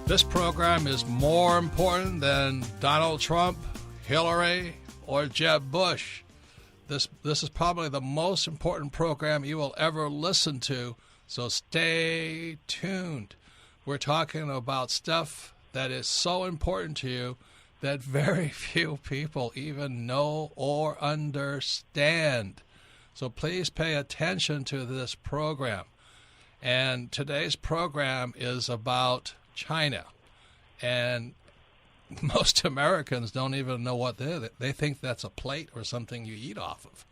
This program is more important than Donald Trump, Hillary, or Jeb Bush. This is probably the most important program you will ever listen to, so stay tuned. We're talking about stuff that is so important to you that very few people even know or understand. So please pay attention to this program. And today's program is about China. And most Americans don't even know what they think that's a plate or something you eat off of.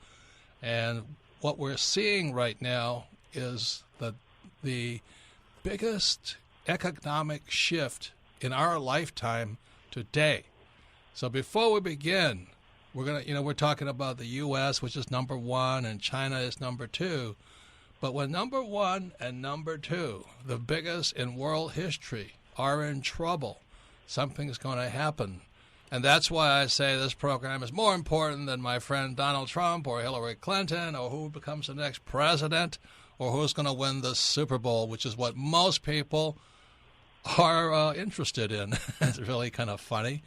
And what we're seeing right now is the biggest economic shift in our lifetime today. So before we begin, we're talking about the U.S., which is number one, and China is number two. But when number one and number two, the biggest in world history, are in trouble, something's going to happen. And that's why I say this program is more important than my friend Donald Trump or Hillary Clinton or who becomes the next president or who's going to win the Super Bowl, which is what most people are interested in. It's really kind of funny.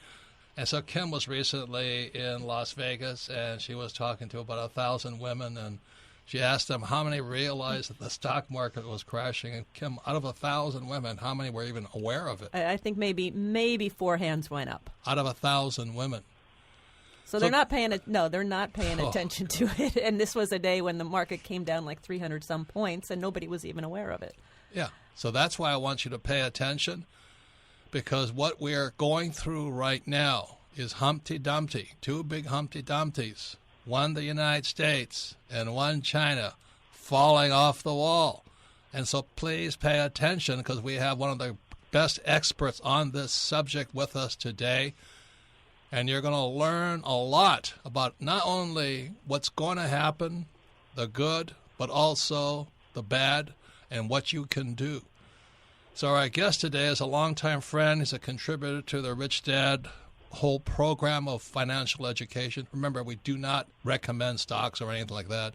And so Kim was recently in Las Vegas, and she was talking to about 1,000 women, and she asked them how many realized that the stock market was crashing. And Kim, out of 1,000 women, how many were even aware of it? I think maybe 4 hands went up. Out of 1,000 women. So they're not paying attention to it. And this was a day when the market came down like 300 some points, and nobody was even aware of it. Yeah. So that's why I want you to pay attention, because what we're going through right now is Humpty Dumpty, two big Humpty Dumptys, one the United States and one China, falling off the wall. And so please pay attention, because we have one of the best experts on this subject with us today. And you're going to learn a lot about not only what's going to happen, the good, but also the bad and what you can do. So our guest today is a longtime friend. He's a contributor to the Rich Dad whole program of financial education. Remember, we do not recommend stocks or anything like that.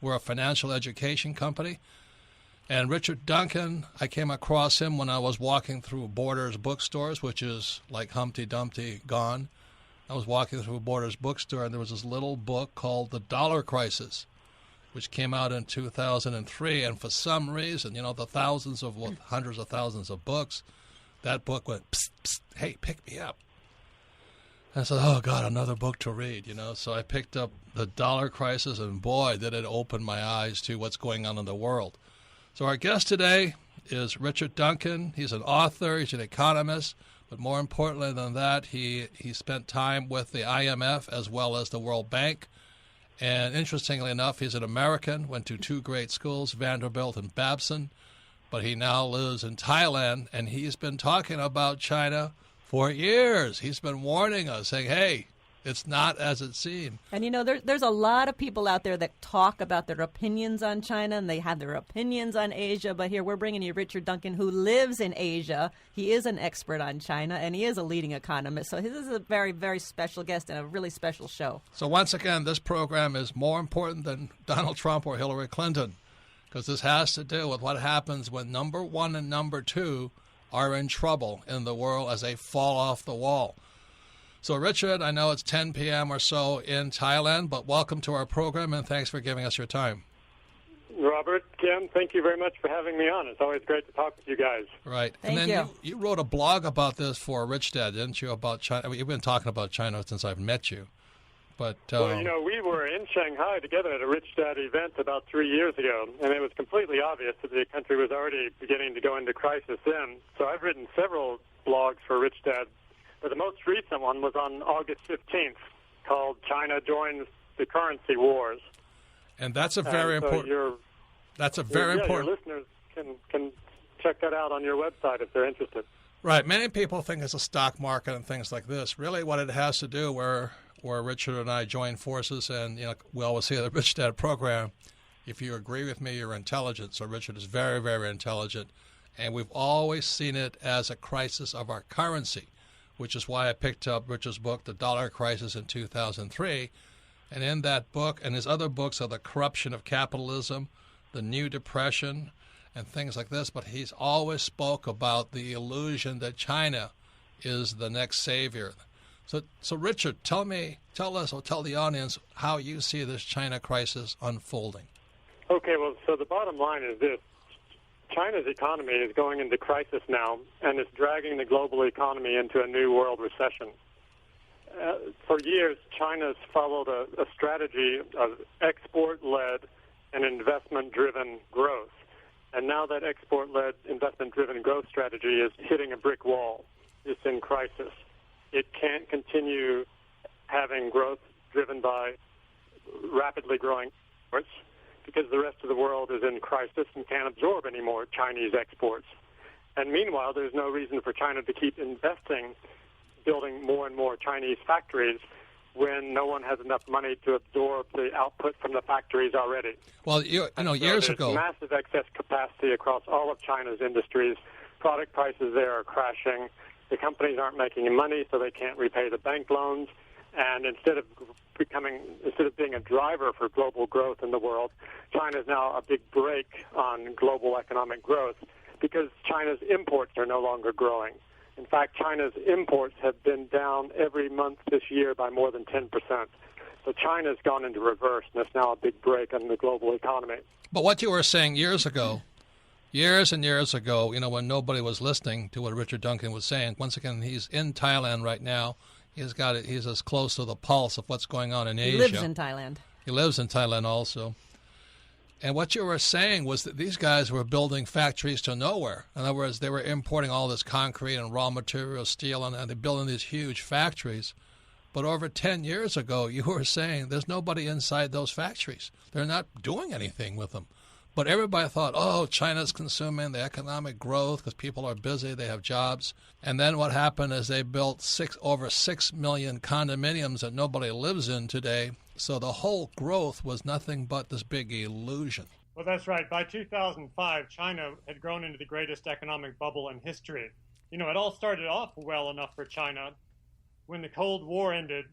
We're a financial education company. And Richard Duncan, I came across him when I was walking through Borders bookstores, which is like Humpty Dumpty gone. I was walking through Borders bookstore, and there was this little book called The Dollar Crisis, which came out in 2003. And for some reason, the hundreds of thousands of books, that book went, psst, psst, hey, pick me up. And I said, oh, God, another book to read, So I picked up The Dollar Crisis, and boy, did it open my eyes to what's going on in the world. So our guest today is Richard Duncan. He's an author. He's an economist. But more importantly than that, he spent time with the IMF as well as the World Bank. And interestingly enough, he's an American, went to two great schools, Vanderbilt and Babson. But he now lives in Thailand, and he's been talking about China for years. He's been warning us, saying, hey, it's not as it seems. And, there's a lot of people out there that talk about their opinions on China, and they have their opinions on Asia. But here we're bringing you Richard Duncan, who lives in Asia. He is an expert on China, and he is a leading economist. So this is a very, very special guest and a really special show. So once again, this program is more important than Donald Trump or Hillary Clinton, because this has to do with what happens when number one and number two are in trouble in the world as they fall off the wall. So, Richard, I know it's 10 p.m. or so in Thailand, but welcome to our program, and thanks for giving us your time. Robert, Kim, thank you very much for having me on. It's always great to talk with you guys. Right. Thank and then you wrote a blog about this for Rich Dad, didn't you, about China? I mean, you've been talking about China since I've met you. But well, we were in Shanghai together at a Rich Dad event about 3 years ago, and it was completely obvious that the country was already beginning to go into crisis then. So I've written several blogs for Rich Dad. But the most recent one was on August 15th, called China Joins the Currency Wars. And that's a very important. That's a very important. Your listeners can check that out on your website if they're interested. Right. Many people think it's a stock market and things like this. Really, what it has to do, where Richard and I join forces, and we always say the Rich Dad program. If you agree with me, you're intelligent. So Richard is very, very intelligent, and we've always seen it as a crisis of our currency, which is why I picked up Richard's book, The Dollar Crisis, in 2003. And in that book and his other books are The Corruption of Capitalism, The New Depression, and things like this, but he's always spoke about the illusion that China is the next savior. So Richard, tell us, or tell the audience how you see this China crisis unfolding. Okay, well, so the bottom line is this. China's economy is going into crisis now, and it's dragging the global economy into a new world recession. For years, China's followed a strategy of export-led and investment-driven growth. And now that export-led, investment-driven growth strategy is hitting a brick wall. It's in crisis. It can't continue having growth driven by rapidly growing exports because the rest of the world is in crisis and can't absorb any more Chinese exports. And meanwhile, there's no reason for China to keep investing, building more and more Chinese factories when no one has enough money to absorb the output from the factories already. Well, years ago, massive excess capacity across all of China's industries. Product prices there are crashing. The companies aren't making any money, so they can't repay the bank loans. And instead of being a driver for global growth in the world, China is now a big brake on global economic growth because China's imports are no longer growing. In fact, China's imports have been down every month this year by more than 10%. So China's gone into reverse, and it's now a big break on the global economy. But what you were saying years and years ago, when nobody was listening to what Richard Duncan was saying, once again, he's in Thailand right now. He's as close to the pulse of what's going on in Asia. He lives in Thailand. He lives in Thailand also. And what you were saying was that these guys were building factories to nowhere. In other words, they were importing all this concrete and raw material, steel, and they're building these huge factories. But over 10 years ago, you were saying there's nobody inside those factories. They're not doing anything with them. But everybody thought, China's consuming the economic growth because people are busy, they have jobs. And then what happened is they built over 6 million condominiums that nobody lives in today. So the whole growth was nothing but this big illusion. Well, that's right. By 2005, China had grown into the greatest economic bubble in history. It all started off well enough for China. When the Cold War ended,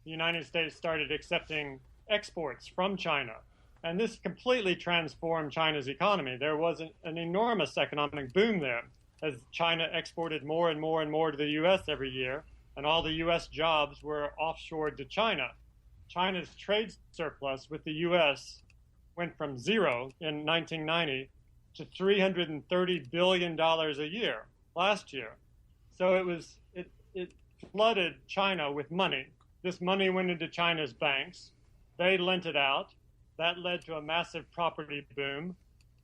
the United States started accepting exports from China. And this completely transformed China's economy. There was an enormous economic boom there as China exported more and more and more to the U.S. every year, and all the U.S. jobs were offshored to China. China's trade surplus with the U.S. went from zero in 1990 to $330 billion a year last year. So it flooded China with money. This money went into China's banks. They lent it out. That led to a massive property boom.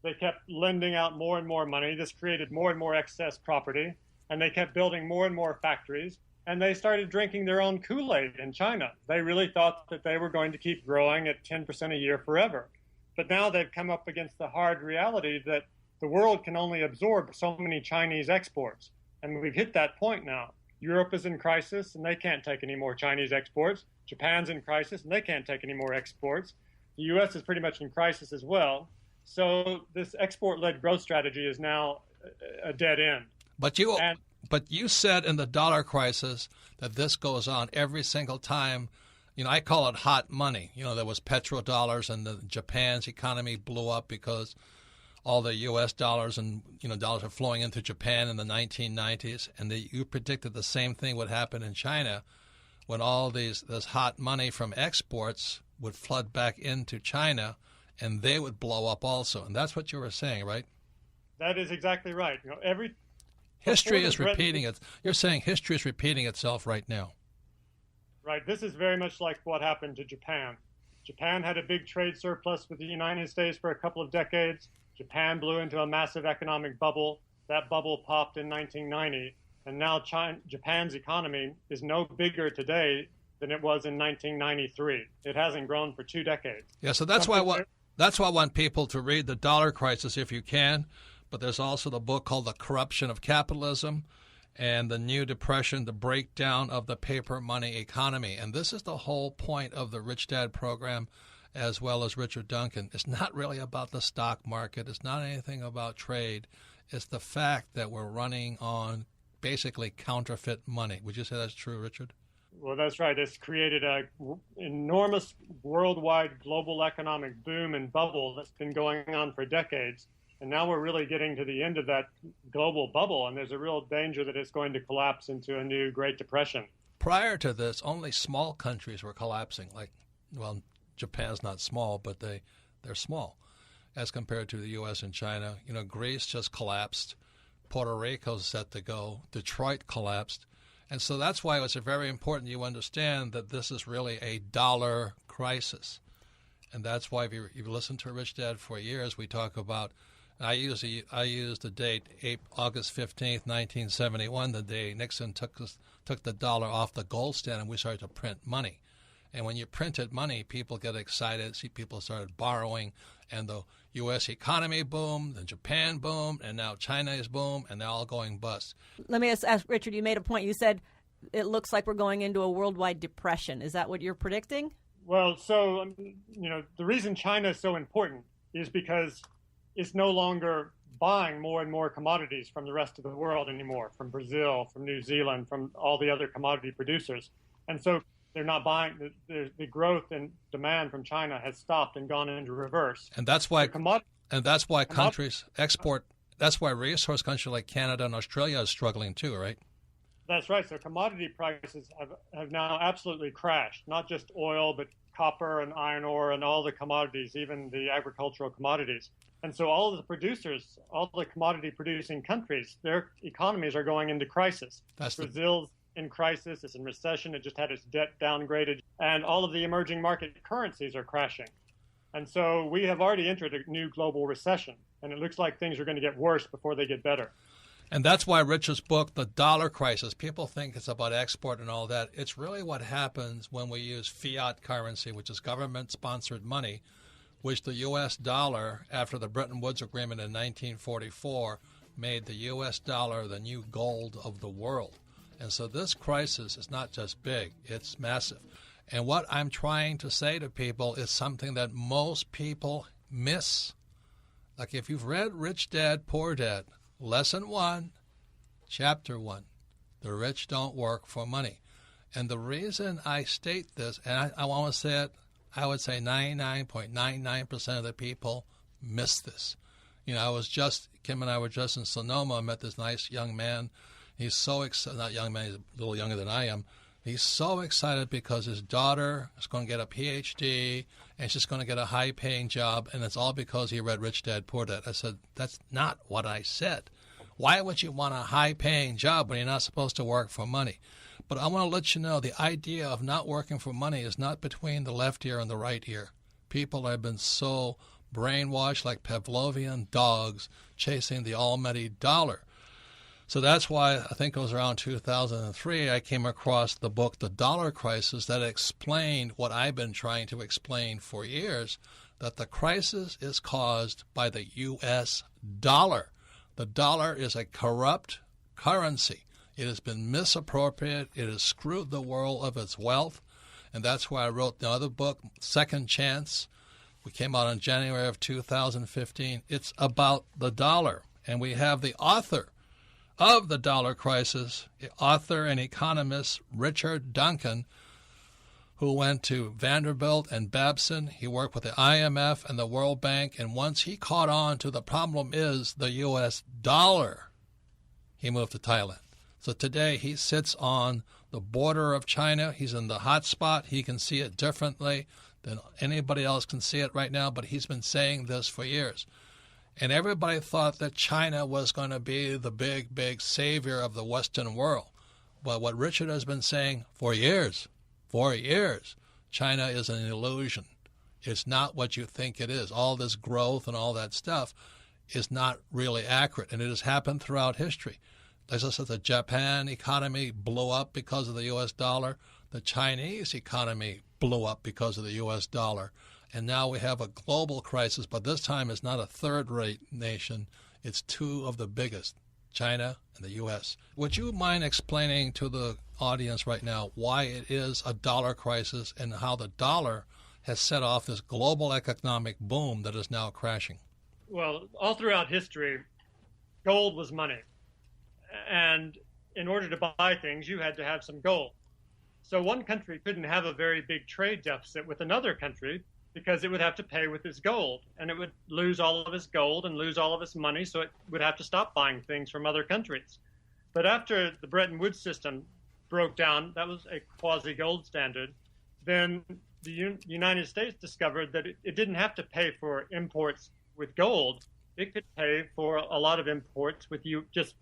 They kept lending out more and more money. This created more and more excess property, and they kept building more and more factories. And they started drinking their own Kool-Aid in China. They really thought that they were going to keep growing at 10% a year forever. But now they've come up against the hard reality that the world can only absorb so many Chinese exports. And we've hit that point now. Europe is in crisis, and they can't take any more Chinese exports. Japan's in crisis, and they can't take any more exports. The U.S. is pretty much in crisis as well. So this export-led growth strategy is now a dead end. But you said in the dollar crisis that this goes on every single time. I call it hot money. There was petrodollars, and Japan's economy blew up because all the U.S. dollars and dollars are flowing into Japan in the 1990s. And you predicted the same thing would happen in China when all this hot money from exports would flood back into China, and they would blow up also. And that's what you were saying, right? That is exactly right. History is repeating it. You're saying history is repeating itself right now. Right. This is very much like what happened to Japan. Japan had a big trade surplus with the United States for a couple of decades. Japan blew into a massive economic bubble. That bubble popped in 1990. And now Japan's economy is no bigger today than it was in 1993. It hasn't grown for 2 decades. Yeah, so that's why I want people to read The Dollar Crisis if you can. But there's also the book called The Corruption of Capitalism and The New Depression, The Breakdown of the Paper Money Economy. And this is the whole point of the Rich Dad program, as well as Richard Duncan. It's not really about the stock market. It's not anything about trade. It's the fact that we're running on basically counterfeit money. Would you say that's true, Richard? Well, that's right. It's created an enormous worldwide global economic boom and bubble that's been going on for decades. And now we're really getting to the end of that global bubble, and there's a real danger that it's going to collapse into a new Great Depression. Prior to this, only small countries were collapsing. Like, well, Japan's not small, but they're small as compared to the U.S. and China. You know, Greece just collapsed. Puerto Rico's set to go. Detroit collapsed. And so that's why it's very important you understand that this is really a dollar crisis. And that's why if you've listened to Rich Dad for years, we talk about, I use the date August 15th, 1971, the day Nixon took the dollar off the gold standard and we started to print money. And when you printed money, people get excited. See, people started borrowing, and the U.S. economy boomed, and Japan boomed, and now China is boomed, and they're all going bust. Let me ask Richard, you made a point. You said it looks like we're going into a worldwide depression. Is that what you're predicting? Well, so, the reason China is so important is because it's no longer buying more and more commodities from the rest of the world anymore, from Brazil, from New Zealand, from all the other commodity producers. And so they're not buying, the growth and demand from China has stopped and gone into reverse. And that's why countries export, that's why resource countries like Canada and Australia is struggling too, right? That's right. So commodity prices have now absolutely crashed, not just oil, but copper and iron ore and all the commodities, even the agricultural commodities. And so all of the producers, all the commodity producing countries, their economies are going into crisis. Brazil's in crisis, it's in recession, it just had its debt downgraded, and all of the emerging market currencies are crashing. And so we have already entered a new global recession, and it looks like things are going to get worse before they get better. And that's why Richard's book, The Dollar Crisis, people think it's about export and all that. It's really what happens when we use fiat currency, which is government-sponsored money, which the U.S. dollar, after the Bretton Woods Agreement in 1944, made the U.S. dollar the new gold of the world. And so this crisis is not just big, it's massive. And what I'm trying to say to people is something that most people miss. Like if you've read Rich Dad, Poor Dad, Lesson 1, Chapter 1, the rich don't work for money. And the reason I state this, and I want to say it, I would say 99.99% of the people miss this. Kim and I were just in Sonoma, met this nice young man. He's so excited, not young man, he's a little younger than I am. He's so excited because his daughter is going to get a PhD and she's going to get a high-paying job, and it's all because he read Rich Dad, Poor Dad. I said, that's not what I said. Why would you want a high-paying job when you're not supposed to work for money? But I want to let you know the idea of not working for money is not between the left ear and the right ear. People have been so brainwashed like Pavlovian dogs chasing the almighty dollar. So that's why I think it was around 2003 I came across the book, The Dollar Crisis, that explained what I've been trying to explain for years, that the crisis is caused by the U.S. dollar. The dollar is a corrupt currency. It has been misappropriated. It has screwed the world of its wealth. And that's why I wrote the other book, Second Chance. We came out in January of 2015. It's about the dollar. And we have the author of The Dollar Crisis, author and economist Richard Duncan, who went to Vanderbilt and Babson. He worked with the IMF and the World Bank, and once he caught on to the problem is the U.S. dollar, he moved to Thailand. So today he sits on the border of China. He's in the hot spot. He can see it differently than anybody else can see it right now, but he's been saying this for years. And everybody thought that China was going to be the big, big savior of the Western world. But what Richard has been saying for years, China is an illusion. It's not what you think it is. All this growth and all that stuff is not really accurate, and it has happened throughout history. As I said, the Japan economy blew up because of the U.S. dollar. The Chinese economy blew up because of the U.S. dollar. And now we have a global crisis, but this time it's not a third-rate nation. It's two of the biggest, China and the U.S. Would you mind explaining to the audience right now why it is a dollar crisis and how the dollar has set off this global economic boom that is now crashing? Well, all throughout history, gold was money. And in order to buy things, you had to have some gold. So one country couldn't have a very big trade deficit with another country because it would have to pay with its gold, and it would lose all of its gold and lose all of its money, so it would have to stop buying things from other countries. But after the Bretton Woods system broke down, that was a quasi-gold standard, then the United States discovered that it didn't have to pay for imports with gold. It could pay for a lot of imports with just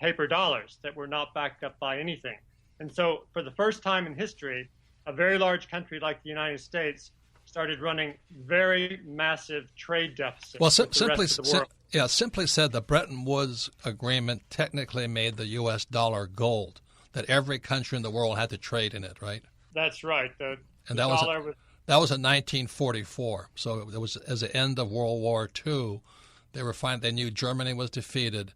paper dollars that were not backed up by anything. And so for the first time in history, a very large country like the United States started running very massive trade deficits. Well, with the rest of the world. simply said, the Bretton Woods Agreement technically made the U.S. dollar gold, that every country in the world had to trade in it, right? That's right. That was in 1944. So it was as the end of World War II. They knew Germany was defeated,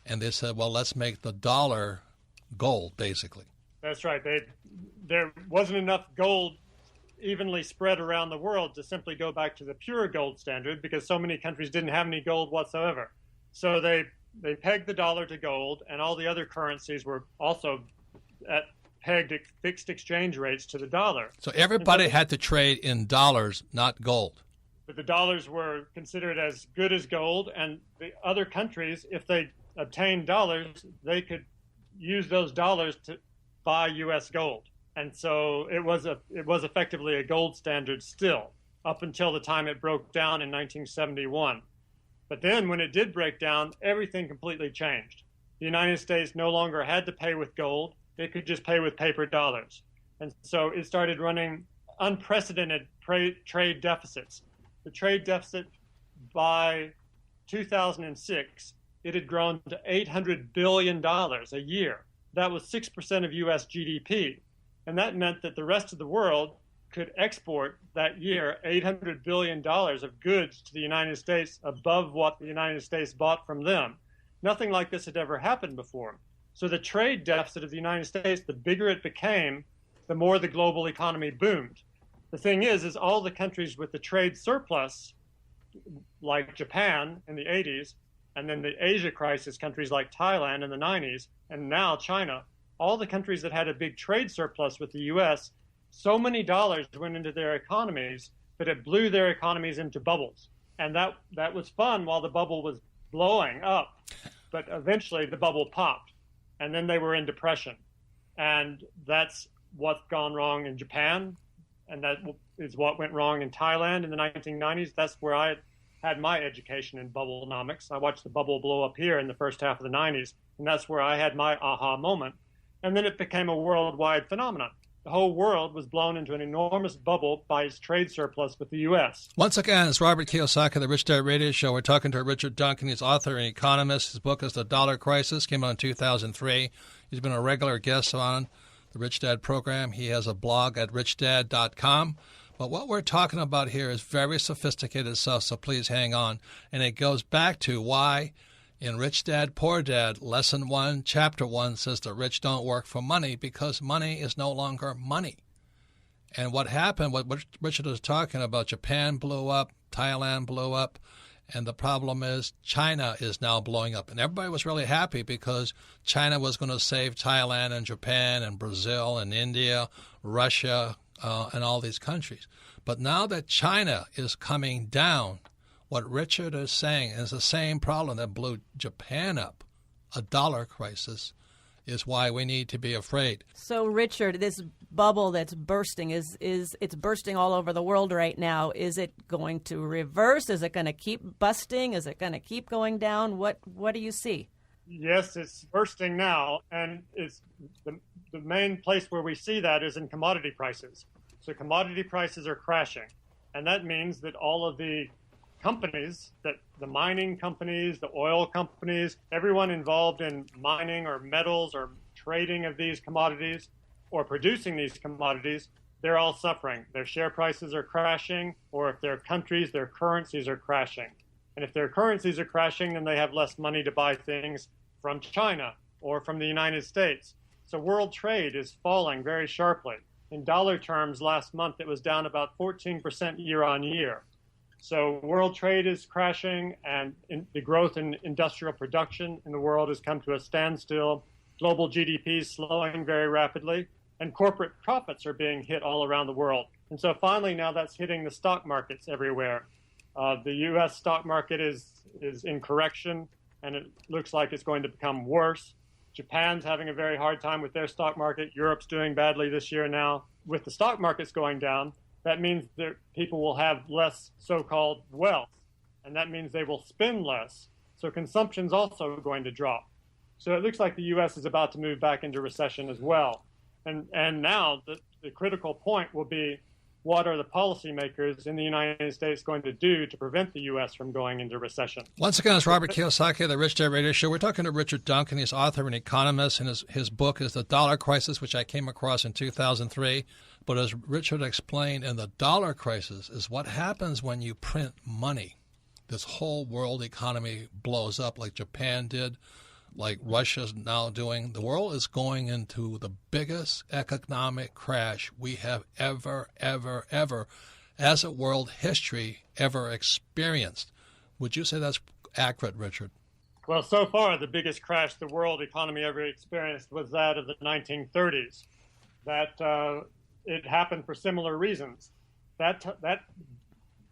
and they said, well, let's make the dollar gold, basically. That's right. There wasn't enough gold evenly spread around the world to simply go back to the pure gold standard, because so many countries didn't have any gold whatsoever. So they pegged the dollar to gold, and all the other currencies were also pegged at fixed exchange rates to the dollar. So everybody had to trade in dollars, not gold. But the dollars were considered as good as gold, and the other countries, if they obtained dollars, they could use those dollars to buy U.S. gold. And so it was effectively a gold standard still, up until the time it broke down in 1971. But then when it did break down, everything completely changed. The United States no longer had to pay with gold. It could just pay with paper dollars. And so it started running unprecedented trade deficits. The trade deficit by 2006, it had grown to $800 billion a year. That was 6% of U.S. GDP. And that meant that the rest of the world could export that year $800 billion of goods to the United States above what the United States bought from them. Nothing like this had ever happened before. So the trade deficit of the United States, the bigger it became, the more the global economy boomed. The thing is all the countries with the trade surplus, like Japan in the 80s, and then the Asia crisis countries like Thailand in the 90s, and now China, all the countries that had a big trade surplus with the U.S., so many dollars went into their economies that it blew their economies into bubbles. And that was fun while the bubble was blowing up. But eventually the bubble popped, and then they were in depression. And that's what's gone wrong in Japan, and that is what went wrong in Thailand in the 1990s. That's where I had my education in bubblenomics. I watched the bubble blow up here in the first half of the 90s, and that's where I had my aha moment. And then it became a worldwide phenomenon. The whole world was blown into an enormous bubble by its trade surplus with the U.S. Once again, it's Robert Kiyosaki, the Rich Dad Radio Show. We're talking to Richard Duncan. He's author and economist. His book is The Dollar Crisis, came out in 2003. He's been a regular guest on the Rich Dad program. He has a blog at RECESSION. But what we're talking about here is very sophisticated stuff, so please hang on. And it goes back to why in Rich Dad, Poor Dad, Lesson 1, Chapter 1 says the rich don't work for money because money is no longer money. And what happened, what Richard was talking about, Japan blew up, Thailand blew up, and the problem is China is now blowing up. And everybody was really happy because China was going to save Thailand and Japan and Brazil and India, Russia, and all these countries. But now that China is coming down, what Richard is saying is the same problem that blew Japan up, a dollar crisis, is why we need to be afraid. So, Richard, this bubble that's bursting, it's bursting all over the world right now. Is it going to reverse? Is it going to keep busting? Is it going to keep going down? What do you see? Yes, it's bursting now, and it's the main place where we see that is in commodity prices. So commodity prices are crashing, and that means that all of the companies, that the mining companies, the oil companies, everyone involved in mining or metals or trading of these commodities or producing these commodities, they're all suffering. Their share prices are crashing, or if they're countries, their currencies are crashing. And if their currencies are crashing, then they have less money to buy things from China or from the United States. So world trade is falling very sharply. In dollar terms, last month it was down about 14% year on year. So world trade is crashing, and the growth in industrial production in the world has come to a standstill. Global GDP is slowing very rapidly, and corporate profits are being hit all around the world. And so finally now that's hitting the stock markets everywhere. The U.S. stock market is in correction, and it looks like it's going to become worse. Japan's having a very hard time with their stock market. Europe's doing badly this year now. With the stock markets going down, that means that people will have less so-called wealth, and that means they will spend less. So consumption's also going to drop. So it looks like the U.S. is about to move back into recession as well. And now the critical point will be, what are the policymakers in the United States going to do to prevent the U.S. from going into recession? Once again, it's Robert Kiyosaki, the Rich Dad Radio Show. We're talking to Richard Duncan. He's author and economist, and his book is The Dollar Crisis, which I came across in 2003. But as Richard explained, in the dollar crisis is what happens when you print money. This whole world economy blows up like Japan did, like Russia's now doing. The world is going into the biggest economic crash we have ever, as a world history, ever experienced. Would you say that's accurate, Richard? Well, so far, the biggest crash the world economy ever experienced was that of the 1930s. That it happened for similar reasons. That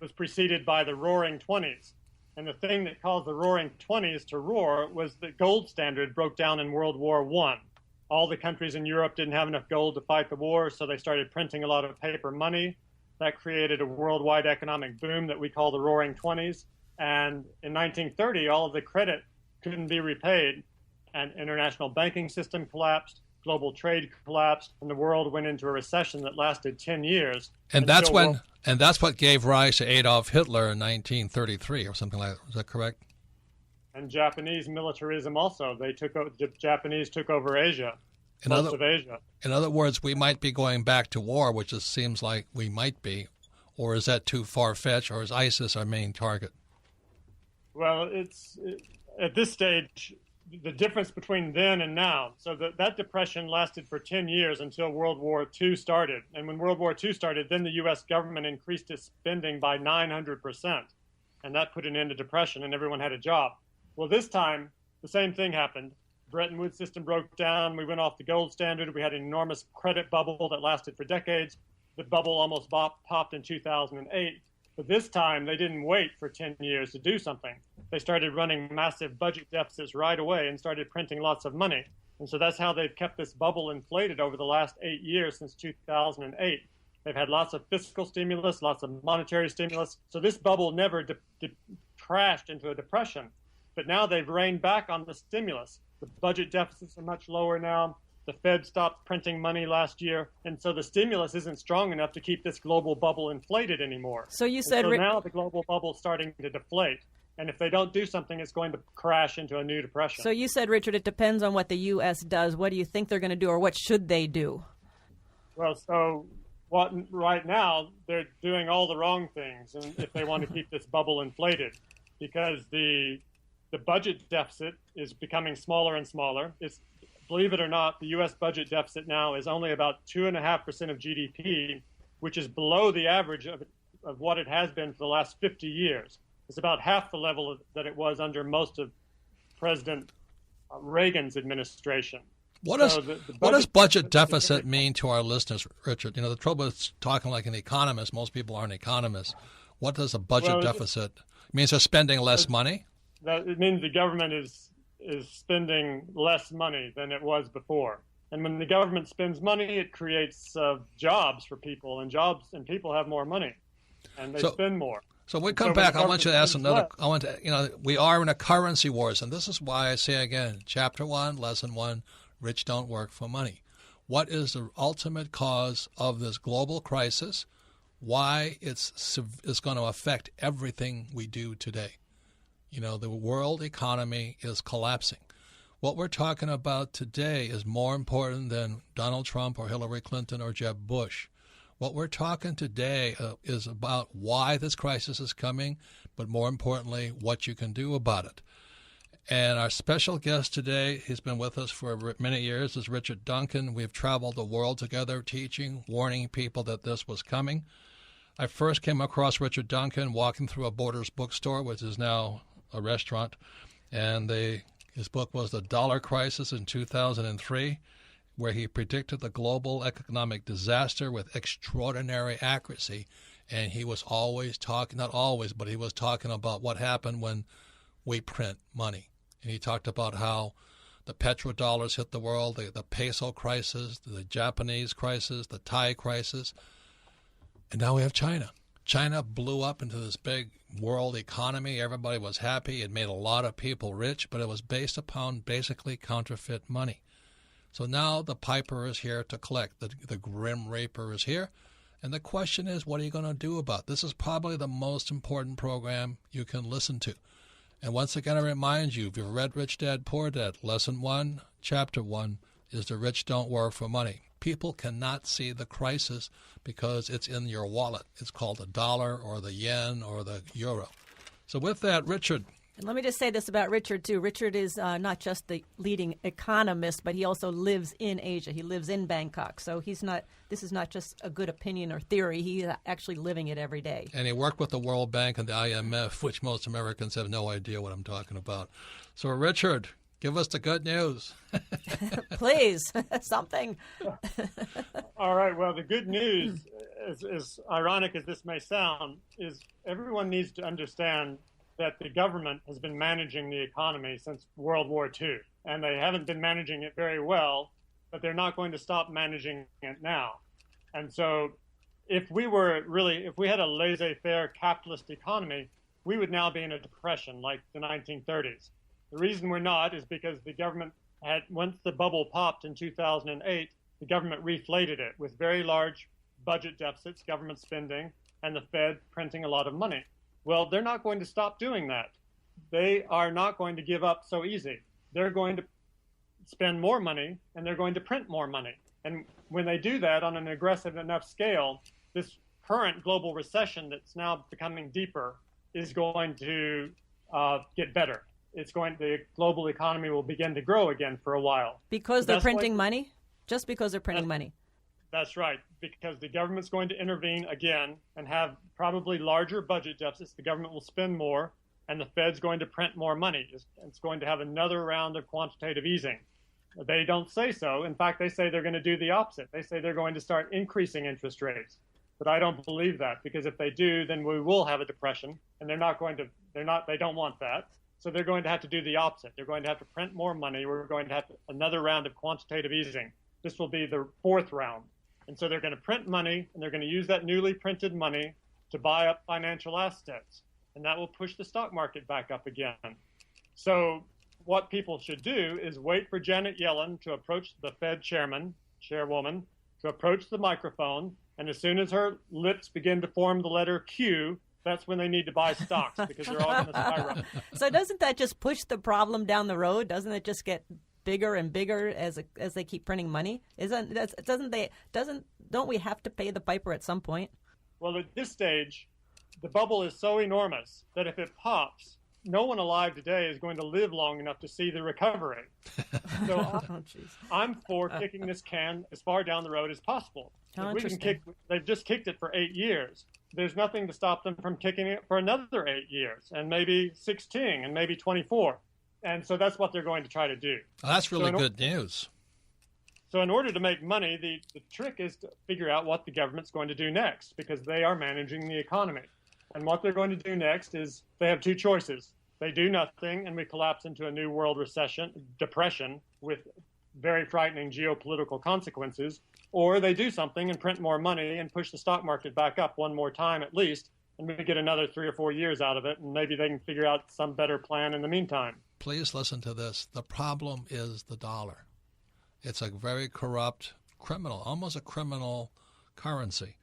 was preceded by the Roaring '20s. And the thing that caused the Roaring '20s to roar was the gold standard broke down in World War I. All the countries in Europe didn't have enough gold to fight the war, so they started printing a lot of paper money. That created a worldwide economic boom that we call the Roaring '20s. And in 1930, all of the credit couldn't be repaid, and international banking system collapsed, global trade collapsed, and the world went into a recession that lasted 10 years. And that's what gave rise to Adolf Hitler in 1933 or something like that. Is that correct? And Japanese militarism also. The Japanese took over Asia, most of Asia. In other words, we might be going back to war, which it seems like we might be. Or is that too far-fetched, or is ISIS our main target? Well, at this stage, the difference between then and now. So that depression lasted for 10 years until World War II started. And when World War II started, then the U.S. government increased its spending by 900%. And that put an end to depression, and everyone had a job. Well, this time, the same thing happened. Bretton Woods system broke down. We went off the gold standard. We had an enormous credit bubble that lasted for decades. The bubble almost popped in 2008. But this time, they didn't wait for 10 years to do something. They started running massive budget deficits right away and started printing lots of money. And so that's how they've kept this bubble inflated over the last 8 years since 2008. They've had lots of fiscal stimulus, lots of monetary stimulus. So this bubble never crashed into a depression. But now they've reined back on the stimulus. The budget deficits are much lower now. The Fed stopped printing money last year, and so the stimulus isn't strong enough to keep this global bubble inflated anymore. So you said now the global bubble is starting to deflate, and if they don't do something, it's going to crash into a new depression. So you said, Richard, it depends on what the U.S. does. What do you think they're going to do, or what should they do? Well, so right now they're doing all the wrong things, and if they want to keep this bubble inflated, because the budget deficit is becoming smaller and smaller. Believe it or not, the U.S. budget deficit now is only about 2.5% of GDP, which is below the average of what it has been for the last 50 years. It's about half the level that it was under most of President Reagan's administration. What does budget deficit mean to our listeners, Richard? You know, the trouble is talking like an economist. Most people aren't economists. What does a budget deficit mean? It means they're spending less money? It means the government is spending less money than it was before. And when the government spends money, it creates jobs for people, and people have more money, and they spend more. So when we come back, I want you to ask we are in a currency wars, and this is why I say again, Chapter 1, Lesson 1, rich don't work for money. What is the ultimate cause of this global crisis? Why it's going to affect everything we do today? You know, the world economy is collapsing. What we're talking about today is more important than Donald Trump or Hillary Clinton or Jeb Bush. What we're talking today is about why this crisis is coming, but more importantly, what you can do about it. And our special guest today, he's been with us for many years, is Richard Duncan. We've traveled the world together teaching, warning people that this was coming. I first came across Richard Duncan walking through a Borders bookstore, which is now a restaurant, and his book was The Dollar Crisis in 2003. where he predicted the global economic disaster with extraordinary accuracy. And he was always talking, not always, but he was talking about what happened when we print money. And he talked about how the petrodollars hit the world, the peso crisis, the Japanese crisis, the Thai crisis. And now we have China. China blew up into this big world economy. Everybody was happy. It made a lot of people rich, but it was based upon basically counterfeit money. So now the piper is here to collect. The grim reaper is here. And the question is, what are you going to do about it? This is probably the most important program you can listen to. And once again, I remind you, if you've read Rich Dad, Poor Dad, Lesson 1, Chapter 1 is the rich don't work for money. People cannot see the crisis because it's in your wallet. It's called the dollar or the yen or the euro. So with that, Richard. And let me just say this about Richard, too. Richard is not just the leading economist, but he also lives in Asia. He lives in Bangkok. So this is not just a good opinion or theory. He's actually living it every day. And he worked with the World Bank and the IMF, which most Americans have no idea what I'm talking about. So, Richard, give us the good news. Please, something. All right. Well, the good news, as ironic as this may sound, is everyone needs to understand that the government has been managing the economy since World War II. And they haven't been managing it very well, but they're not going to stop managing it now. And so if we had a laissez-faire capitalist economy, we would now be in a depression like the 1930s. The reason we're not is because the government once the bubble popped in 2008, the government reflated it with very large budget deficits, government spending, and the Fed printing a lot of money. Well, they're not going to stop doing that. They are not going to give up so easy. They're going to spend more money, and they're going to print more money. And when they do that on an aggressive enough scale, this current global recession that's now becoming deeper is going to get better. The global economy will begin to grow again for a while. Because they're printing money? Just because they're printing money? That's right, because the government's going to intervene again and have probably larger budget deficits. The government will spend more, and the Fed's going to print more money. It's going to have another round of quantitative easing. They don't say so. In fact, they say they're going to do the opposite. They say they're going to start increasing interest rates. But I don't believe that, because if they do, then we will have a depression, and they don't want that. So they're going to have to do the opposite. They're going to have to print more money. We're going to have another round of quantitative easing. This will be the fourth round. And so they're going to print money, and they're going to use that newly printed money to buy up financial assets. And that will push the stock market back up again. So what people should do is wait for Janet Yellen to approach the Fed chairwoman, to approach the microphone. And as soon as her lips begin to form the letter Q, that's when they need to buy stocks, because they're all going to skyrocket. So doesn't that just push the problem down the road? Doesn't it just get bigger and bigger as they keep printing money? Don't we have to pay the piper at some point? Well, at this stage, the bubble is so enormous that if it pops, no one alive today is going to live long enough to see the recovery. So I'm for kicking this can as far down the road as possible. They've just kicked it for 8 years. There's nothing to stop them from kicking it for another 8 years, and maybe 16, and maybe 24. And so that's what they're going to try to do. Well, that's really good news. So in order to make money, the trick is to figure out what the government's going to do next, because they are managing the economy. And what they're going to do next is they have two choices. They do nothing, and we collapse into a new world depression with very frightening geopolitical consequences, or they do something and print more money and push the stock market back up one more time at least, and we get another 3 or 4 years out of it, and maybe they can figure out some better plan in the meantime. Please listen to this. The problem is the dollar. It's a very corrupt criminal, almost a criminal currency.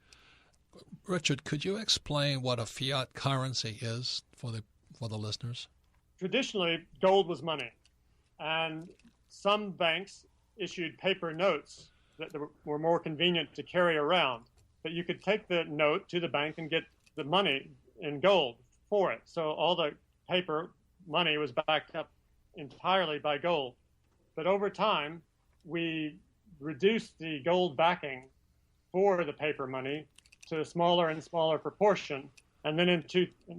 Richard, could you explain what a fiat currency is for the listeners? Traditionally, gold was money, and some banks issued paper notes that were more convenient to carry around. But you could take the note to the bank and get the money in gold for it. So all the paper money was backed up entirely by gold. But over time, we reduced the gold backing for the paper money to a smaller and smaller proportion. And then in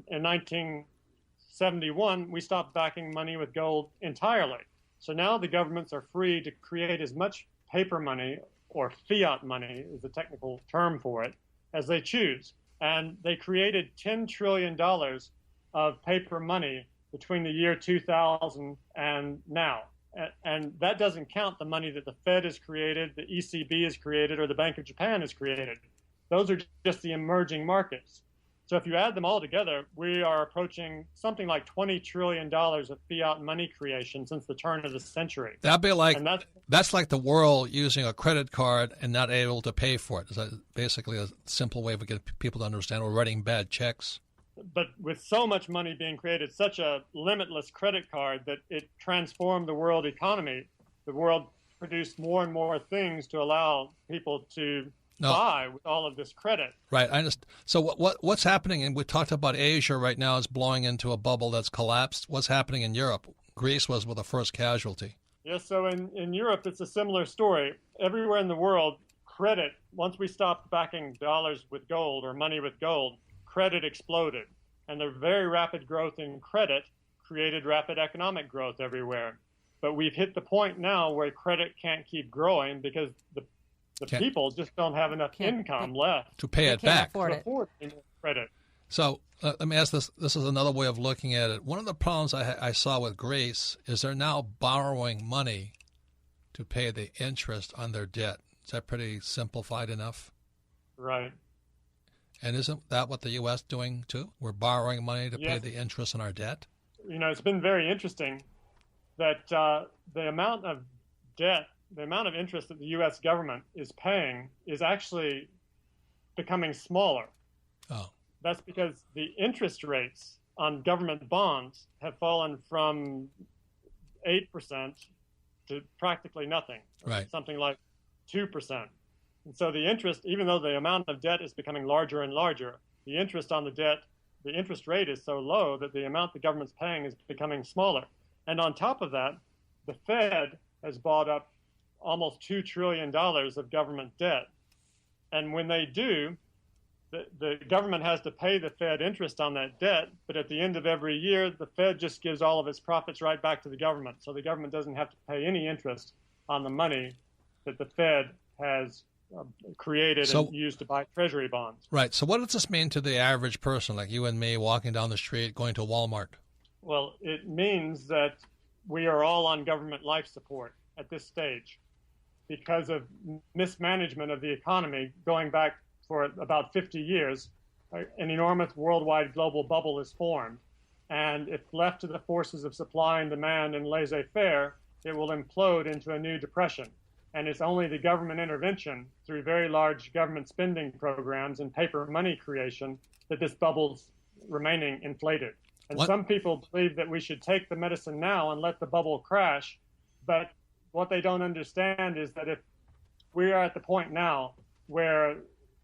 1971, we stopped backing money with gold entirely. So now the governments are free to create as much paper money, or fiat money is the technical term for it, as they choose. And they created $10 trillion of paper money between the year 2000 and now. And that doesn't count the money that the Fed has created, the ECB has created, or the Bank of Japan has created. Those are just the emerging markets. So if you add them all together, we are approaching something like $20 trillion of fiat money creation since the turn of the century. That'd be like, that's like the world using a credit card and not able to pay for it. Is that basically a simple way of getting people to understand, or writing bad checks? But with so much money being created, such a limitless credit card that it transformed the world economy. The world produced more and more things to allow people to buy with all of this credit. Right. I understand. So what's happening? And we talked about Asia right now is blowing into a bubble that's collapsed. What's happening in Europe? Greece was the first casualty. Yes. So in Europe, it's a similar story. Everywhere in the world, credit, once we stopped backing dollars with gold or money with gold, credit exploded. And the very rapid growth in credit created rapid economic growth everywhere. But we've hit the point now where credit can't keep growing because the people just don't have enough income left to pay it back. To afford credit. So let me ask this. This is another way of looking at it. One of the problems I saw with Greece is they're now borrowing money to pay the interest on their debt. Is that pretty simplified enough? Right. And isn't that what the U.S. doing too? We're borrowing money to pay the interest on our debt? You know, it's been very interesting that the amount of debt, the amount of interest that the U.S. government is paying is actually becoming smaller. Oh. That's because the interest rates on government bonds have fallen from 8% to practically nothing, right. Something like 2%. And so the interest, even though the amount of debt is becoming larger and larger, the interest on the debt, the interest rate is so low that the amount the government's paying is becoming smaller. And on top of that, the Fed has bought up almost $2 trillion of government debt. And when they do, the government has to pay the Fed interest on that debt, but at the end of every year, the Fed just gives all of its profits right back to the government. So the government doesn't have to pay any interest on the money that the Fed has created and used to buy treasury bonds. Right. So what does this mean to the average person like you and me walking down the street, going to Walmart? Well, it means that we are all on government life support at this stage because of mismanagement of the economy going back for about 50 years. An enormous worldwide global bubble is formed. And if left to the forces of supply and demand and laissez-faire, it will implode into a new depression. And it's only the government intervention through very large government spending programs and paper money creation that this bubble's remaining inflated. And some people believe that we should take the medicine now and let the bubble crash. But what they don't understand is that if we are at the point now where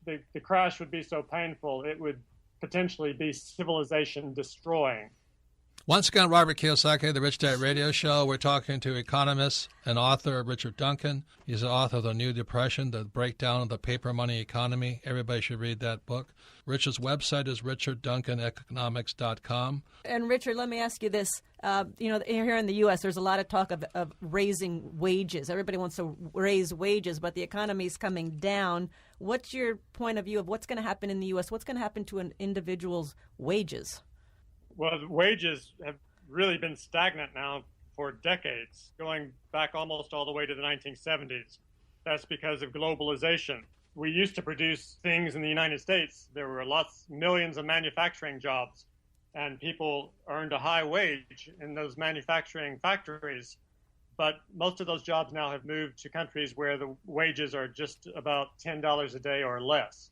the crash would be so painful, it would potentially be civilization destroying. Once again, Robert Kiyosaki, the Rich Dad Radio Show. We're talking to economist and author Richard Duncan. He's the author of The New Depression, The Breakdown of the Paper Money Economy. Everybody should read that book. Richard's website is richardduncaneconomics.com. And Richard, let me ask you this. Here in the U.S., there's a lot of talk of raising wages. Everybody wants to raise wages, but the economy is coming down. What's your point of view of what's going to happen in the U.S.? What's going to happen to an individual's wages? Well, wages have really been stagnant now for decades, going back almost all the way to the 1970s. That's because of globalization. We used to produce things in the United States. There were millions of manufacturing jobs, and people earned a high wage in those manufacturing factories. But most of those jobs now have moved to countries where the wages are just about $10 a day or less.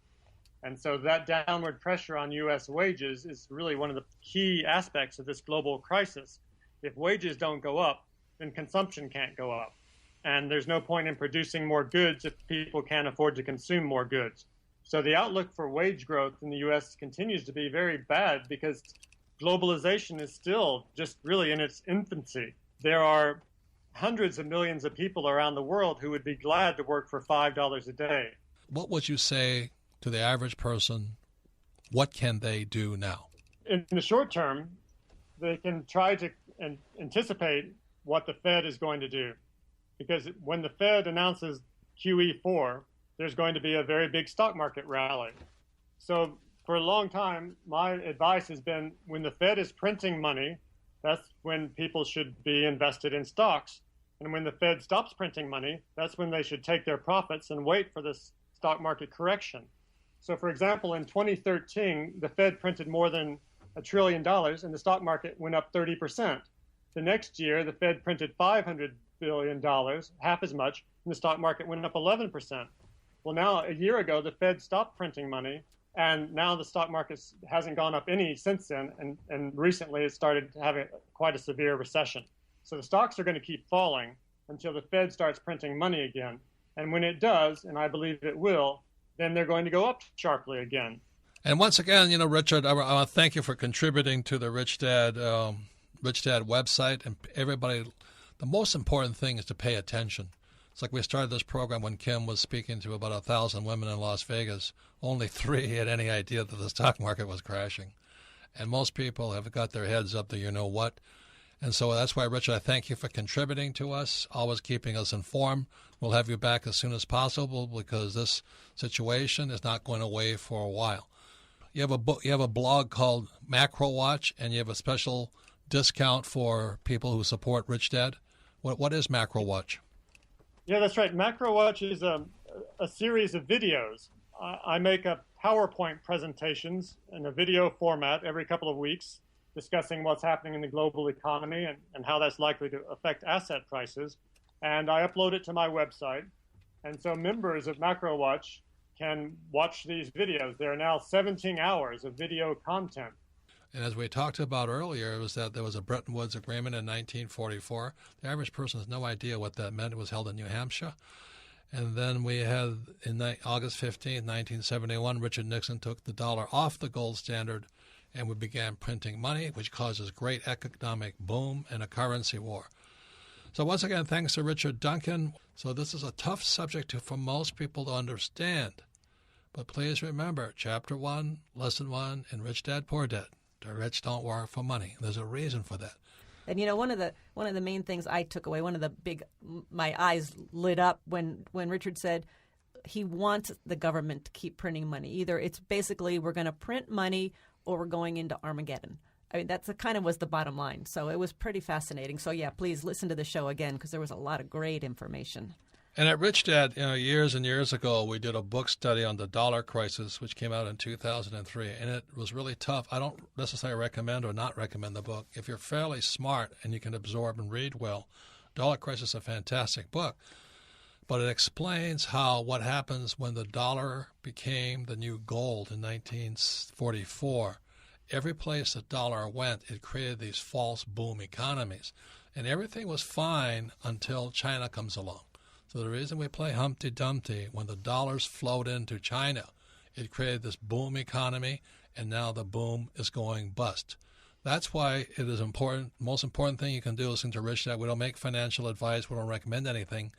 And so that downward pressure on U.S. wages is really one of the key aspects of this global crisis. If wages don't go up, then consumption can't go up. And there's no point in producing more goods if people can't afford to consume more goods. So the outlook for wage growth in the U.S. continues to be very bad because globalization is still just really in its infancy. There are hundreds of millions of people around the world who would be glad to work for $5 a day. What would you say to the average person? What can they do now? In the short term, they can try to anticipate what the Fed is going to do. Because when the Fed announces QE4, there's going to be a very big stock market rally. So for a long time, my advice has been when the Fed is printing money, that's when people should be invested in stocks. And when the Fed stops printing money, that's when they should take their profits and wait for this stock market correction. So for example, in 2013, the Fed printed more than $1 trillion and the stock market went up 30%. The next year, the Fed printed $500 billion, half as much, and the stock market went up 11%. Well, now, a year ago, the Fed stopped printing money, and now the stock market hasn't gone up any since then, and recently it started having quite a severe recession. So the stocks are going to keep falling until the Fed starts printing money again. And when it does, and I believe it will, then they're going to go up sharply again. And once again, Richard, I want to thank you for contributing to the Rich Dad website. And everybody, the most important thing is to pay attention. It's like we started this program when Kim was speaking to about 1,000 women in Las Vegas. Only 3 had any idea that the stock market was crashing. And most people have got their heads up to you-know-what. And so that's why, Richard, I thank you for contributing to us, always keeping us informed. We'll have you back as soon as possible because this situation is not going away for a while. You have a blog called Macro Watch, and you have a special discount for people who support Rich Dad. What is Macro Watch? Yeah, that's right. Macro Watch is a series of videos. I make up PowerPoint presentations in a video format every couple of weeks, discussing what's happening in the global economy and how that's likely to affect asset prices. And I upload it to my website. And so members of Macro Watch can watch these videos. There are now 17 hours of video content. And as we talked about earlier, it was that there was a Bretton Woods Agreement in 1944. The average person has no idea what that meant. It was held in New Hampshire. And then we had, in August 15, 1971, Richard Nixon took the dollar off the gold standard, and we began printing money, which causes great economic boom and a currency war. So once again, thanks to Richard Duncan. So this is a tough subject for most people to understand. But please remember, Chapter 1, Lesson 1 in Rich Dad, Poor Dad. The rich don't work for money. There's a reason for that. And one of the main things I took away, my eyes lit up when Richard said he wants the government to keep printing money. Either it's basically we're going to print money or we're going into Armageddon. I mean, that's kind of was the bottom line. So it was pretty fascinating. So yeah, please listen to the show again because there was a lot of great information. And at Rich Dad, years and years ago, we did a book study on the dollar crisis, which came out in 2003, and it was really tough. I don't necessarily recommend or not recommend the book. If you're fairly smart and you can absorb and read well, Dollar Crisis is a fantastic book. But it explains what happens when the dollar became the new gold in 1944. Every place the dollar went, it created these false boom economies. And everything was fine until China comes along. So the reason we play Humpty Dumpty, when the dollars flowed into China, it created this boom economy, and now the boom is going bust. That's why it is important. Most important thing you can do is listen to Rich Dad. We don't make financial advice. We don't recommend anything.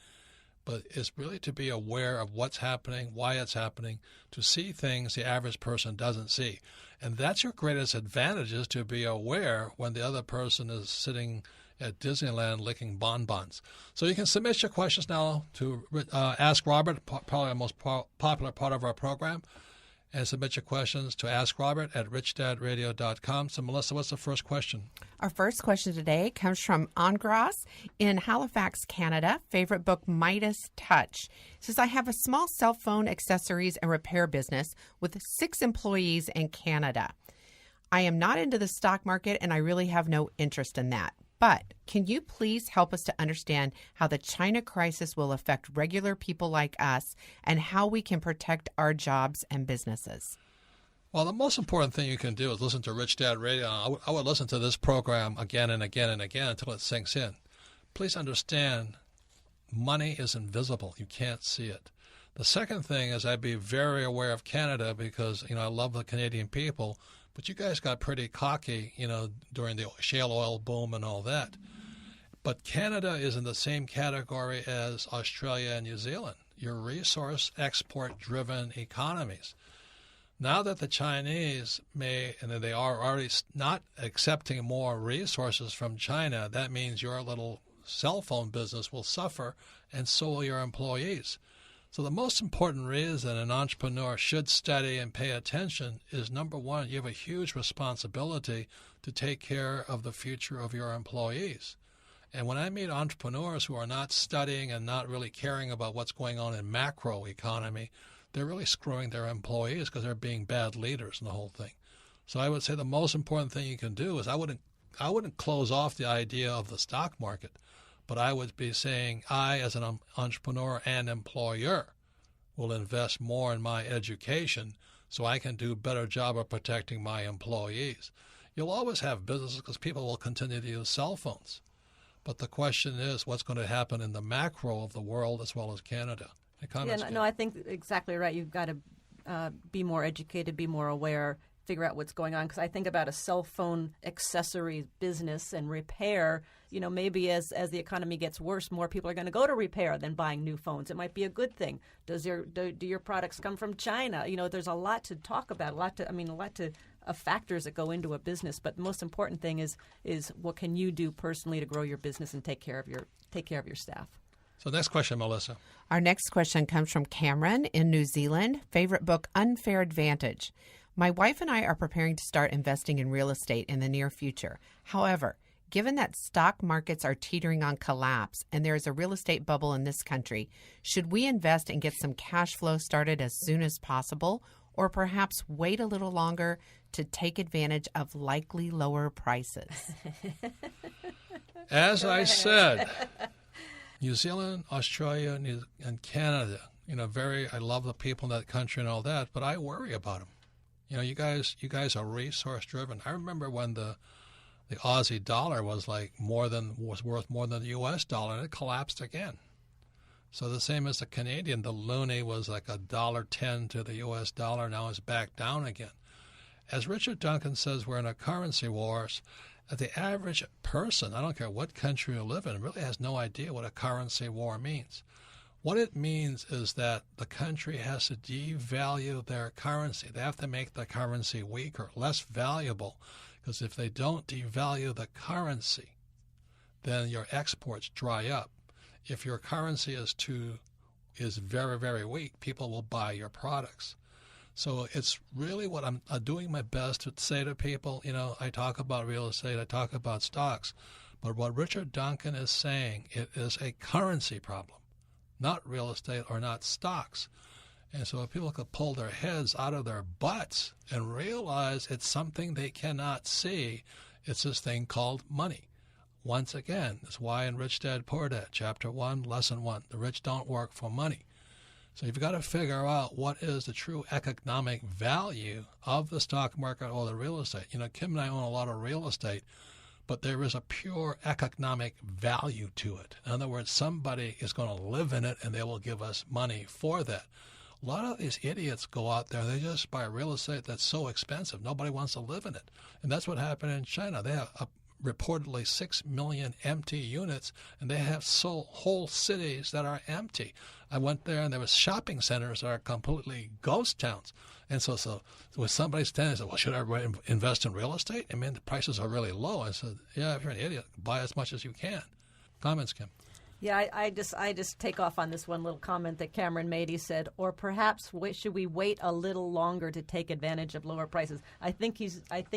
But it's really to be aware of what's happening, why it's happening, to see things the average person doesn't see. And that's your greatest advantage, is to be aware when the other person is sitting at Disneyland licking bonbons. So you can submit your questions now to Ask Robert, probably the most popular part of our program, and submit your questions to AskRobert@RichDadRadio.com. So Melissa, what's the first question? Our first question today comes from Angras in Halifax, Canada. Favorite book, Midas Touch. It says, I have a small cell phone accessories and repair business with 6 employees in Canada. I am not into the stock market and I really have no interest in that. But can you please help us to understand how the China crisis will affect regular people like us and how we can protect our jobs and businesses? Well, the most important thing you can do is listen to Rich Dad Radio. I would listen to this program again and again and again until it sinks in. Please understand, money is invisible. You can't see it. The second thing is I'd be very aware of Canada because, I love the Canadian people. But you guys got pretty cocky, during the shale oil boom and all that. But Canada is in the same category as Australia and New Zealand. You're resource export-driven economies. Now that the Chinese they are already not accepting more resources from China, that means your little cell phone business will suffer, and so will your employees. So the most important reason an entrepreneur should study and pay attention is, number one, you have a huge responsibility to take care of the future of your employees. And when I meet entrepreneurs who are not studying and not really caring about what's going on in macro economy, they're really screwing their employees because they're being bad leaders in the whole thing. So I would say the most important thing you can do is I wouldn't close off the idea of the stock market, but I would be saying I, as an entrepreneur and employer, will invest more in my education so I can do a better job of protecting my employees. You'll always have businesses because people will continue to use cell phones. But the question is what's going to happen in the macro of the world as well as Canada. No, I think exactly right. You've got to be more educated, be more aware, figure out what's going on. Because I think about a cell phone accessories business and repair. Maybe as the economy gets worse, more people are going to go to repair than buying new phones. It might be a good thing. Do your products come from China? There's a lot to talk about. A lot of factors that go into a business. But the most important thing is what can you do personally to grow your business and take care of your staff. So next question, Melissa. Our next question comes from Cameron in New Zealand. Favorite book, Unfair Advantage. My wife and I are preparing to start investing in real estate in the near future. However, given that stock markets are teetering on collapse and there is a real estate bubble in this country, should we invest and get some cash flow started as soon as possible, or perhaps wait a little longer to take advantage of likely lower prices? As I said, New Zealand, Australia, and Canada, I love the people in that country and all that, but I worry about them. You guys are resource driven. I remember when the Aussie dollar was worth more than the U.S. dollar, and it collapsed again. So the same as the Canadian, the loonie was like $1.10 to the U.S. dollar. Now it's back down again. As Richard Duncan says, we're in a currency wars. The average person, I don't care what country you live in, really has no idea what a currency war means. What it means is that the country has to devalue their currency. They have to make the currency weaker, less valuable, because if they don't devalue the currency, then your exports dry up. If your currency is very, very weak, people will buy your products. So it's really what I'm doing my best to say to people. I talk about real estate, I talk about stocks, but what Richard Duncan is saying, it is a currency problem, not real estate or not stocks. And so if people could pull their heads out of their butts and realize it's something they cannot see, it's this thing called money. Once again, that's why in Rich Dad Poor Dad, Chapter 1, Lesson 1, the rich don't work for money. So you've got to figure out what is the true economic value of the stock market or the real estate. Kim and I own a lot of real estate, but there is a pure economic value to it. In other words, somebody is going to live in it and they will give us money for that. A lot of these idiots go out there, they just buy real estate that's so expensive, nobody wants to live in it. And that's what happened in China. They have reportedly 6 million empty units, and they have whole cities that are empty. I went there, and there was shopping centers that are completely ghost towns. And so when somebody standing and said, well, should I invest in real estate? I mean, the prices are really low. I said, yeah, if you're an idiot, buy as much as you can. Comments, Kim? Yeah, I just take off on this one little comment that Cameron made. He said, or perhaps should we wait a little longer to take advantage of lower prices? I think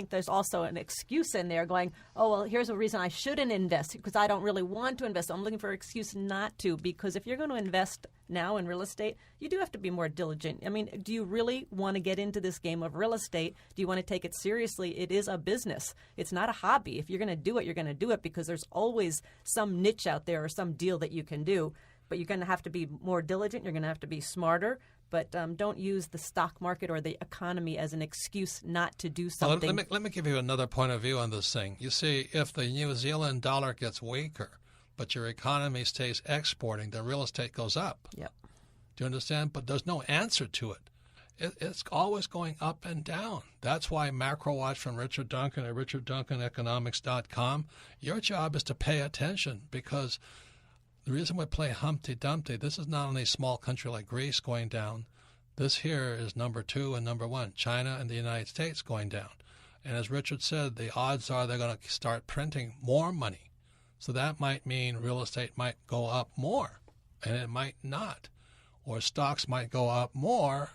there's also an excuse in there going, oh, well, here's a reason I shouldn't invest because I don't really want to invest. I'm looking for an excuse not to, because if you're going to invest now in real estate, you do have to be more diligent. I mean, do you really want to get into this game of real estate? Do you want to take it seriously? It is a business. It's not a hobby. If you're going to do it, you're going to do it because there's always some niche out there or some deal that you can do. But you're going to have to be more diligent. You're going to have to be smarter. But don't use the stock market or the economy as an excuse not to do something. Well, let me give you another point of view on this thing. You see, if the New Zealand dollar gets weaker, but your economy stays exporting, then real estate goes up. Yep. Do you understand? But there's no answer to it. It's always going up and down. That's why Macro Watch from Richard Duncan at RichardDuncanEconomics.com, your job is to pay attention, because the reason we play Humpty Dumpty, this is not only a small country like Greece going down. This here is number 2 and number 1, China and the United States going down. And as Richard said, the odds are they're going to start printing more money. So that might mean real estate might go up more, and it might not. or stocks might go up more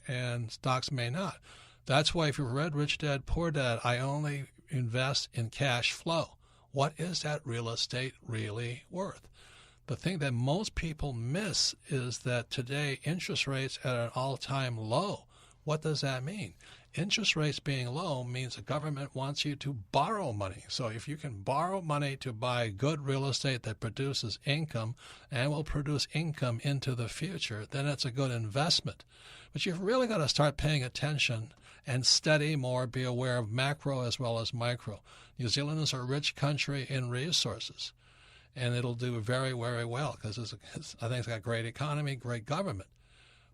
and stocks may not. That's why if you read Rich Dad, Poor Dad, I only invest in cash flow. What is that real estate really worth? The thing that most people miss is that today interest rates are at an all-time low. What does that mean? Interest rates being low means the government wants you to borrow money. So if you can borrow money to buy good real estate that produces income and will produce income into the future, then it's a good investment. But you've really got to start paying attention and study more, be aware of macro as well as micro. New Zealand is a rich country in resources, and it'll do very, very well because I think it's got a great economy, great government.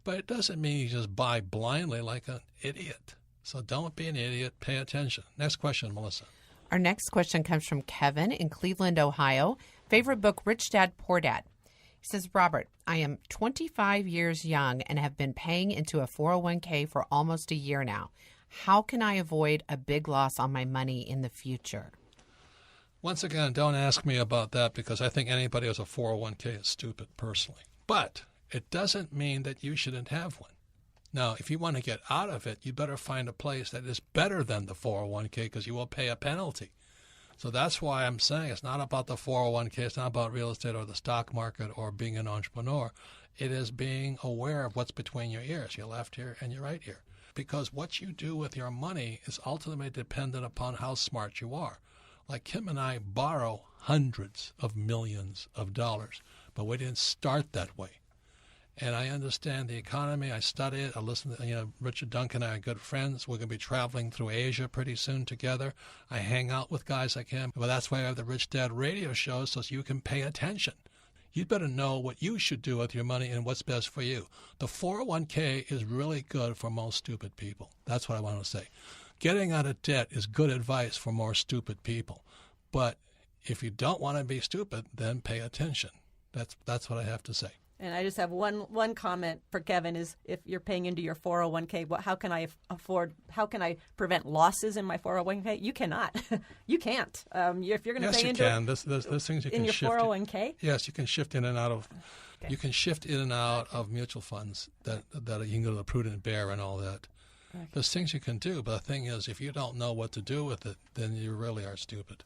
But it doesn't mean you just buy blindly like an idiot. So don't be an idiot. Pay attention. Next question, Melissa. Our next question comes from Kevin in Cleveland, Ohio. Favorite book, Rich Dad, Poor Dad. He says, Robert, I am 25 years young and have been paying into a 401k for almost a year now. How can I avoid a big loss on my money in the future? Once again, don't ask me about that because I think anybody who has a 401k is stupid personally. But it doesn't mean that you shouldn't have one. Now, if you want to get out of it, you better find a place that is better than the 401k because you will pay a penalty. So that's why I'm saying it's not about the 401k. It's not about real estate or the stock market or being an entrepreneur. It is being aware of what's between your ears, your left ear and your right ear. Because what you do with your money is ultimately dependent upon how smart you are. Like Kim and I borrow hundreds of millions of dollars, but we didn't start that way. And I understand the economy. I study it. I listen to, Richard Duncan and I are good friends. We're going to be traveling through Asia pretty soon together. I hang out with guys like him. Well, that's why I have the Rich Dad radio show so you can pay attention. You'd better know what you should do with your money and what's best for you. The 401k is really good for most stupid people. That's what I want to say. Getting out of debt is good advice for more stupid people. But if you don't want to be stupid, then pay attention. That's what I have to say. And I just have one comment for Kevin is if you're paying into your 401k, how can I prevent losses in my 401k? You cannot. You can't. If you're going to pay into There's things you can in your shift 401k? Yes, you can shift in and out of you can shift in and out of mutual funds that you can go to the Prudent Bear and all that. Okay. There's things you can do, but the thing is if you don't know what to do with it, then you really are stupid.